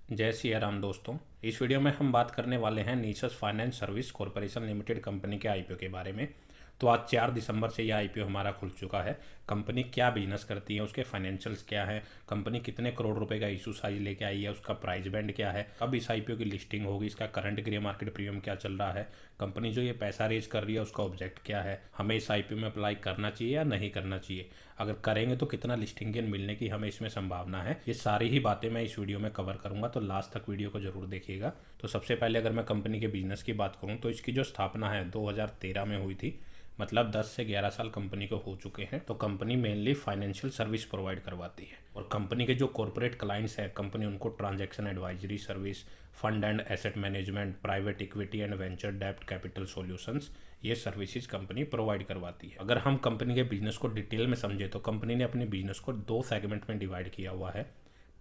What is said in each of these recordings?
जय सिया राम दोस्तों। इस वीडियो में हम बात करने वाले हैं Nisus finance service corporation limited company के आईपीओ के बारे में। तो आज 4 दिसंबर से यह आईपीओ हमारा खुल चुका है। कंपनी क्या बिजनेस करती है, उसके फाइनेंशियल्स क्या है, कंपनी कितने करोड़ रुपए का इशू साइज लेके आई है, उसका प्राइस बैंड क्या है, कब इस आईपीओ की लिस्टिंग होगी, इसका करंट ग्रे मार्केट प्रीमियम क्या चल रहा है, कंपनी जो ये पैसा रेज कर रही है उसका ऑब्जेक्ट क्या है, हमें इस आईपीओ में अप्लाई करना चाहिए या नहीं करना चाहिए, अगर करेंगे तो कितना लिस्टिंग गेन मिलने की हमें इसमें संभावना है। ये सारी ही बातें मैं इस वीडियो में कवर करूंगा, तो लास्ट तक वीडियो को जरूर देखिएगा। तो सबसे पहले अगर मैं कंपनी के बिजनेस की बात करूं तो इसकी जो स्थापना है 2013 में हुई थी, मतलब 10 से 11 साल कंपनी को हो चुके हैं। तो company mainly financial service provide करवाती है और कंपनी के जो कॉर्पोरेट क्लाइंट्स हैं कंपनी उनको transaction advisory service, fund and asset management, private equity and venture डेब्ट कैपिटल सॉल्यूशंस, ये सर्विसेज कंपनी प्रोवाइड करवाती है। अगर हम कंपनी के बिजनेस को डिटेल में समझे तो कंपनी ने अपने बिजनेस को 2 सेगमेंट में डिवाइड किया हुआ है।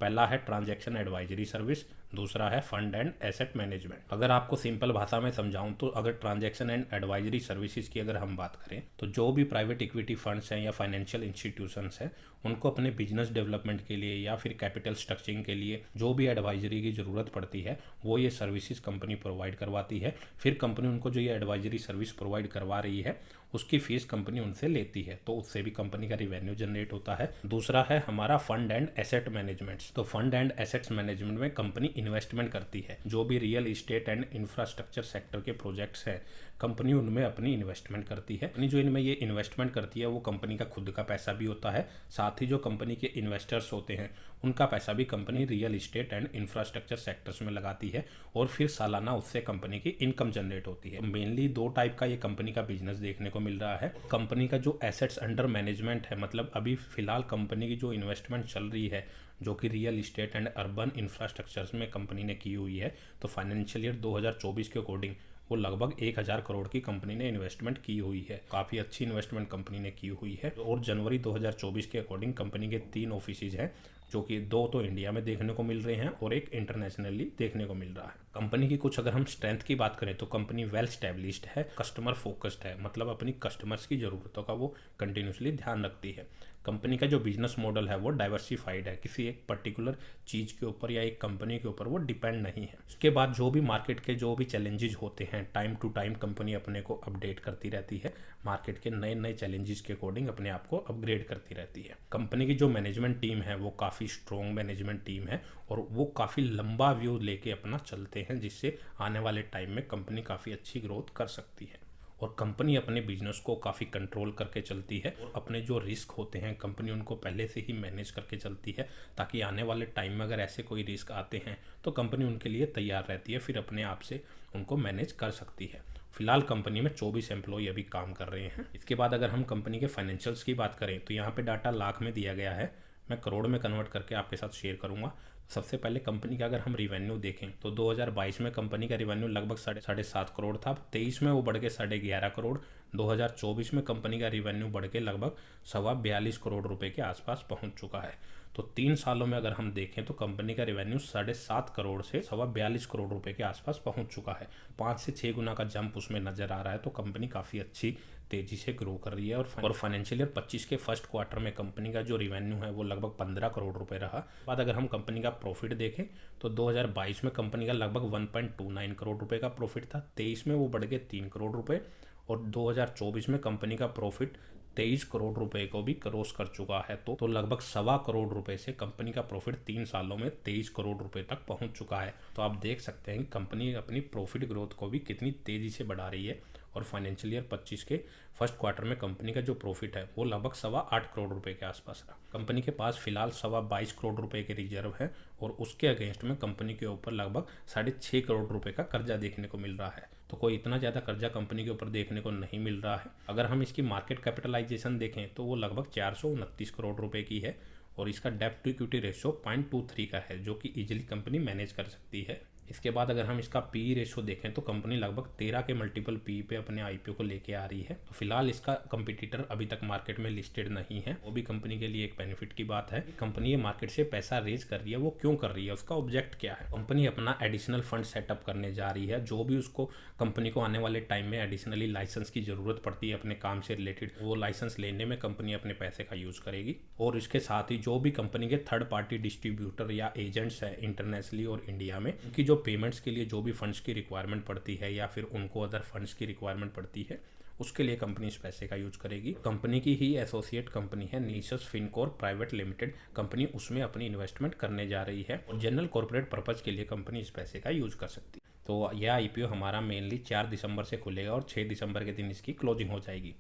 पहला है ट्रांजैक्शन एडवाइजरी सर्विस, दूसरा है फंड एंड एसेट मैनेजमेंट। अगर आपको सिंपल भाषा में समझाऊं तो अगर ट्रांजैक्शन एंड एडवाइजरी सर्विसेज की अगर हम बात करें तो जो भी प्राइवेट इक्विटी फंड्स हैं या फाइनेंशियल इंस्टीट्यूशंस हैं उनको अपने बिजनेस डेवलपमेंट के लिए या फिर कैपिटल स्ट्रक्चरिंग के लिए जो भी एडवाइजरी की ज़रूरत पड़ती है वो ये सर्विसेज कंपनी प्रोवाइड करवाती है। फिर कंपनी उनको जो ये एडवाइजरी सर्विस प्रोवाइड करवा रही है उसकी फीस कंपनी उनसे लेती है, तो उससे भी कंपनी का रिवेन्यू जनरेट होता है। दूसरा है हमारा फंड एंड एसेट मैनेजमेंट। तो फंड एंड एसेट्स मैनेजमेंट में कंपनी इन्वेस्टमेंट करती है। जो भी real estate and infrastructure sector के प्रोजेक्ट्स हैं कंपनी उनमें अपनी इन्वेस्टमेंट करती है। कंपनी जो इनमें ये इन्वेस्टमेंट करती है वो कंपनी का खुद का पैसा भी होता है, साथ ही जो कंपनी के इन्वेस्टर्स होते हैं उनका पैसा भी company real estate and infrastructure sectors में लगाती है और फिर सालाना उससे कंपनी की इनकम जनरेट होती है। मेनली 2 टाइप का ये कंपनी का बिजनेस देखने को मिल रहा है। कंपनी का जो एसेट्स अंडर मैनेजमेंट है, मतलब अभी फिलहाल कंपनी की जो इन्वेस्टमेंट चल रही है जो कि real estate and urban infrastructures में कंपनी ने की हुई है, तो फाइनेंशियल ईयर 2024 के अकॉर्डिंग वो लगभग 1000 करोड़ की कंपनी ने इन्वेस्टमेंट की हुई है। काफ़ी अच्छी इन्वेस्टमेंट कंपनी ने की हुई है। और जनवरी 2024 के अकॉर्डिंग कंपनी के 3 ऑफिसेज हैं जो कि 2 तो इंडिया में देखने को मिल रहे हैं और एक इंटरनेशनली देखने को मिल रहा है। कंपनी की कुछ अगर हम स्ट्रेंथ की बात करें तो कंपनी वेल स्टैब्लिश्ड है, कस्टमर फोकस्ड है, मतलब अपनी कस्टमर्स की ज़रूरतों का वो कंटिन्यूसली ध्यान रखती है। कंपनी का जो बिजनेस मॉडल है वो डाइवर्सिफाइड है, किसी एक पर्टिकुलर चीज़ के ऊपर या एक कंपनी के ऊपर वो डिपेंड नहीं है। उसके बाद जो भी मार्केट के जो भी चैलेंजेस होते हैं टाइम टू टाइम कंपनी अपने को अपडेट करती रहती है, मार्केट के नए नए चैलेंजेस के अकॉर्डिंग अपने आप को अपग्रेड करती रहती है। कंपनी की जो मैनेजमेंट टीम है वो काफ़ी स्ट्रॉन्ग मैनेजमेंट टीम है और वो काफ़ी लंबा व्यू लेके अपना चलते हैं, जिससे आने वाले टाइम में कंपनी काफ़ी अच्छी ग्रोथ कर सकती है। और कंपनी अपने बिजनेस को काफ़ी कंट्रोल करके चलती है और अपने जो रिस्क होते हैं कंपनी उनको पहले से ही मैनेज करके चलती है, ताकि आने वाले टाइम में अगर ऐसे कोई रिस्क आते हैं तो कंपनी उनके लिए तैयार रहती है, फिर अपने आप से उनको मैनेज कर सकती है। फिलहाल कंपनी में 24 एम्प्लॉय अभी काम कर रहे हैं। इसके बाद अगर हम कंपनी के फाइनेंशियल्स की बात करें तो यहाँ पे डाटा लाख में दिया गया है, मैं करोड़ में कन्वर्ट करके आपके साथ शेयर करूँगा। सबसे पहले कंपनी का अगर हम रिवेन्यू देखें तो 2022 में कंपनी का रिवेन्यू लगभग 7.5 करोड़ था, 23 में वो बढ़ के 11.5 करोड़, 2024 में कंपनी का रिवेन्यू बढ़ के लगभग 42 करोड़ रुपए के आसपास पहुंच चुका है। तो 3 सालों में अगर हम देखें तो कंपनी का रेवेन्यू 7.5 करोड़ से 42 करोड़ रुपए के आसपास पहुंच चुका है। 5 से 6 गुना का जंप उसमें नजर आ रहा है। तो कंपनी काफ़ी अच्छी तेजी से ग्रो कर रही है। और फाइनेंशियल ईयर 25 के फर्स्ट क्वार्टर में कंपनी का जो रेवेन्यू है वो लगभग 15 करोड़ रुपए रहा। बाद अगर हम कंपनी का प्रॉफिट देखें तो 2022 में कंपनी का लगभग 1.29 करोड़ रुपए का प्रॉफिट था, 23 में वो बढ़ के 3 करोड़ रुपए और 2024 में कंपनी का प्रॉफिट 23 करोड़ रुपए को भी क्रॉस कर चुका है। तो लगभग 1.25 करोड़ रुपए से कंपनी का प्रॉफिट 3 सालों में 23 करोड़ रुपए तक पहुंच चुका है। तो आप देख सकते हैं कि कंपनी अपनी प्रॉफिट ग्रोथ को भी कितनी तेजी से बढ़ा रही है। और फाइनेंशियल ईयर 25 के फर्स्ट क्वार्टर में कंपनी का जो प्रॉफिट है वो लगभग 8.25 करोड़ रुपए के आसपास रहा। कंपनी के पास फिलहाल 22 करोड़ रुपए के रिजर्व है और उसके अगेंस्ट में कंपनी के ऊपर लगभग 6.5 करोड़ रुपए का कर्जा देखने को मिल रहा है। तो कोई इतना ज़्यादा कर्जा कंपनी के ऊपर देखने को नहीं मिल रहा है। अगर हम इसकी मार्केट कैपिटलाइजेशन देखें तो वो लगभग 429 करोड़ रुपए की है और इसका डेब्ट टू इक्विटी रेशियो 0.23 का है, जो कि इजीली कंपनी मैनेज कर सकती है। इसके बाद अगर हम इसका पी रेशो देखें तो कंपनी लगभग 13 के मल्टीपल पी पे अपने आईपीओ को लेके आ रही है। तो फिलहाल इसका कंपटीटर अभी तक मार्केट में लिस्टेड नहीं है, वो भी कंपनी के लिए एक बेनिफिट की बात है। कंपनी ये मार्केट से पैसा रेज कर रही है, वो क्यों कर रही है, उसका ऑब्जेक्ट क्या है। कंपनी अपना एडिशनल फंड सेटअप करने जा रही है। जो भी उसको कंपनी को आने वाले टाइम में एडिशनली लाइसेंस की जरूरत पड़ती है अपने काम से रिलेटेड, वो लाइसेंस लेने में कंपनी अपने पैसे का यूज करेगी। और इसके साथ ही जो भी कंपनी के थर्ड पार्टी डिस्ट्रीब्यूटर या एजेंट्स हैं इंटरनेशनली और इंडिया में, उनकी जो पेमेंट्स के लिए जो भी फंड्स की रिक्वायरमेंट पड़ती है या फिर उनको अदर फंड्स की रिक्वायरमेंट पड़ती है, उसके लिए कंपनी इस पैसे का यूज करेगी। कंपनी की ही एसोसिएट कंपनी है निशस फिनकॉर्प प्राइवेट लिमिटेड, कंपनी उसमें अपनी इन्वेस्टमेंट करने जा रही है और जनरल कॉर्पोरेट पर्पज के लिए कंपनी इस पैसे का यूज कर सकती है। तो यह आईपीओ हमारा मेनली 4 दिसंबर से खुलेगा और 6 दिसंबर के दिन इसकी क्लोजिंग हो जाएगी।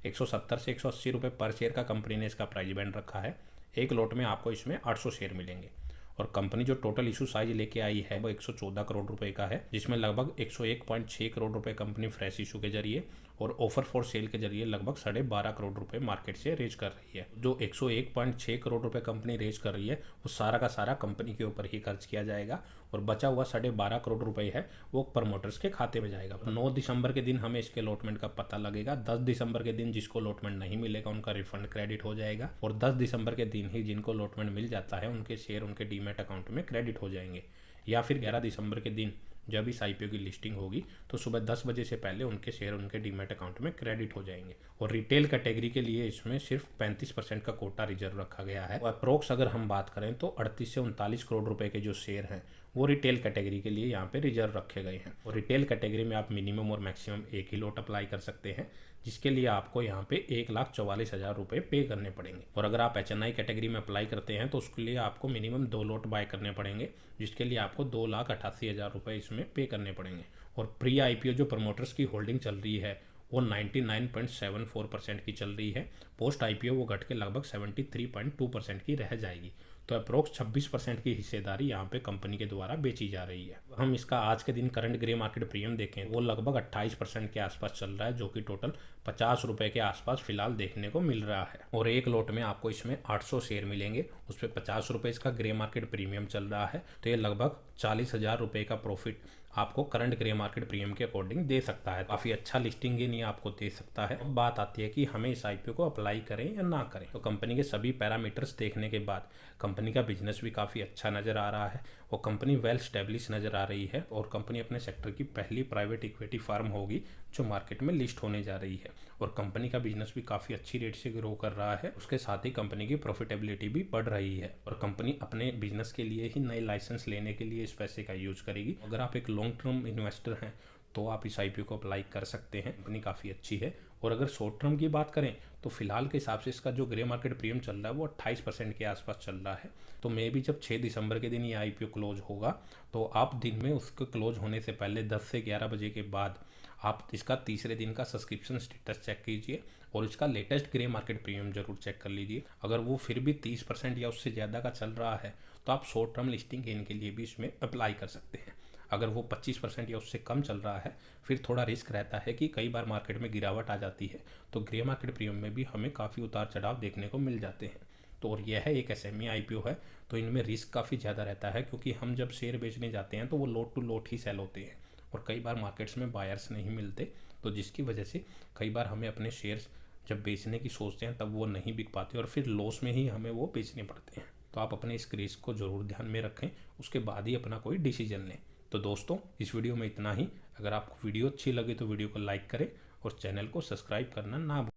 170 से 180 रुपये पर शेयर का कंपनी ने इसका प्राइस बैंड रखा है। एक लॉट में आपको इसमें 800 शेयर मिलेंगे और कंपनी जो टोटल इशू साइज लेके आई है वो 114 करोड़ रुपए का है, जिसमें लगभग 101.6 करोड़ रुपए कंपनी फ्रेश इशू के जरिए और ऑफर फॉर सेल के जरिए लगभग 12.5 करोड़ रुपए मार्केट से रेज कर रही है। जो 101.6 करोड़ रुपए कंपनी रेज कर रही है वो सारा का सारा कंपनी के ऊपर ही खर्च किया जाएगा और बचा हुआ 12.5 करोड़ रुपए है वो प्रमोटर्स के खाते में जाएगा। 9 दिसंबर के दिन हमें इसके अलॉटमेंट का पता लगेगा। 10 दिसंबर के दिन जिसको अलॉटमेंट नहीं मिलेगा उनका रिफंड क्रेडिट हो जाएगा और 10 दिसंबर के दिन ही जिनको अलॉटमेंट मिल जाता है उनके शेयर उनके डीमैट अकाउंट में क्रेडिट हो जाएंगे। या फिर 11 दिसंबर के दिन जब इस आईपीओ की लिस्टिंग होगी तो सुबह 10 बजे से पहले उनके शेयर उनके डीमैट अकाउंट में क्रेडिट हो जाएंगे। और रिटेल कैटेगरी के लिए इसमें सिर्फ 35% का कोटा रिजर्व रखा गया है। और अप्रोक्स अगर हम बात करें तो 38 से 39 करोड़ रुपए के जो शेयर हैं वो रिटेल कैटेगरी के लिए यहाँ पे रिजर्व रखे गए हैं। और रिटेल कैटेगरी में आप मिनिमम और मैक्सिमम एक ही लॉट अप्लाई कर सकते हैं, जिसके लिए आपको यहाँ पे 1,44,000 रुपये पे करने पड़ेंगे। और अगर आप HNI कैटेगरी में अप्लाई करते हैं तो उसके लिए आपको मिनिमम 2 लॉट बाय करने पड़ेंगे, जिसके लिए आपको 2,88,000 रुपये इसमें पे करने पड़ेंगे। और प्री आईपीओ जो प्रमोटर्स की होल्डिंग चल रही है वो 99.74% की चल रही है। पोस्ट आईपीओ वो घट के लगभग 73.2% की रह जाएगी। तो अप्रोक्स 26% की हिस्सेदारी यहाँ पे कंपनी के द्वारा बेची जा रही है। हम इसका आज के दिन करंट ग्रे मार्केट प्रीमियम देखें वो लगभग 28% के आसपास चल रहा है, जो कि टोटल 50 रुपये के आसपास फिलहाल देखने को मिल रहा है। और एक लॉट में आपको इसमें 800 शेयर मिलेंगे, उस पर 50 रुपये इसका ग्रे मार्केट प्रीमियम चल रहा है। तो ये लगभग 40,000 रुपये का प्रॉफिट आपको करंट ग्रे मार्केट प्रीमियम के अकॉर्डिंग दे सकता है। काफ़ी अच्छा लिस्टिंग गेन ये आपको दे सकता है। अब बात आती है कि हमें इस आईपीओ को अप्लाई करें या ना करें। तो कंपनी के सभी पैरामीटर्स देखने के बाद कंपनी का बिजनेस भी काफ़ी अच्छा नज़र आ रहा है और कंपनी वेल स्टैब्लिश नज़र आ रही है और कंपनी अपने सेक्टर की पहली प्राइवेट इक्विटी फार्म होगी जो मार्केट में लिस्ट होने जा रही है। और कंपनी का बिजनेस भी काफ़ी अच्छी रेट से ग्रो कर रहा है। उसके साथ ही कंपनी की प्रॉफिटेबिलिटी भी बढ़ रही है और कंपनी अपने बिजनेस के लिए ही नए लाइसेंस लेने के लिए इस पैसे का यूज करेगी। अगर आप एक लॉन्ग टर्म इन्वेस्टर हैं तो आप इस आईपीओ को अप्लाई कर सकते हैं। कंपनी काफ़ी अच्छी है। और अगर शॉर्ट टर्म की बात करें तो फिलहाल के हिसाब से इसका जो ग्रे मार्केट प्रीमियम चल रहा है वो 28% के आसपास चल रहा है। तो मे भी जब 6 दिसंबर के दिन ये आईपीओ क्लोज होगा तो आप दिन में उसके क्लोज होने से पहले 10 से 11 बजे के बाद आप इसका तीसरे दिन का सब्सक्रिप्शन स्टेटस चेक कीजिए और इसका लेटेस्ट ग्रे मार्केट प्रीमियम जरूर चेक कर लीजिए। अगर वो फिर भी 30% या उससे ज़्यादा का चल रहा है तो आप शॉर्ट टर्म लिस्टिंग गेन के लिए भी इसमें अप्लाई कर सकते हैं। अगर वो 25% या उससे कम चल रहा है फिर थोड़ा रिस्क रहता है कि कई बार मार्केट में गिरावट आ जाती है, तो ग्रे मार्केट प्रीमियम में भी हमें काफ़ी उतार चढ़ाव देखने को मिल जाते हैं। तो और यह है एक एसएमई आईपीओ है तो इनमें रिस्क काफ़ी ज़्यादा रहता है, क्योंकि हम जब शेयर बेचने जाते हैं तो वो लोट टू लोट ही सेल होते हैं और कई बार मार्केट्स में बायर्स नहीं मिलते, तो जिसकी वजह से कई बार हमें अपने शेयर्स जब बेचने की सोचते हैं तब वो नहीं बिक पाते और फिर लॉस में ही हमें वो बेचने पड़ते हैं। तो आप अपने इस रिस्क को ज़रूर ध्यान में रखें, उसके बाद ही अपना कोई डिसीजन लें। तो दोस्तों इस वीडियो में इतना ही। अगर आपको वीडियो अच्छी लगे तो वीडियो को लाइक करें और चैनल को सब्सक्राइब करना ना भूलें।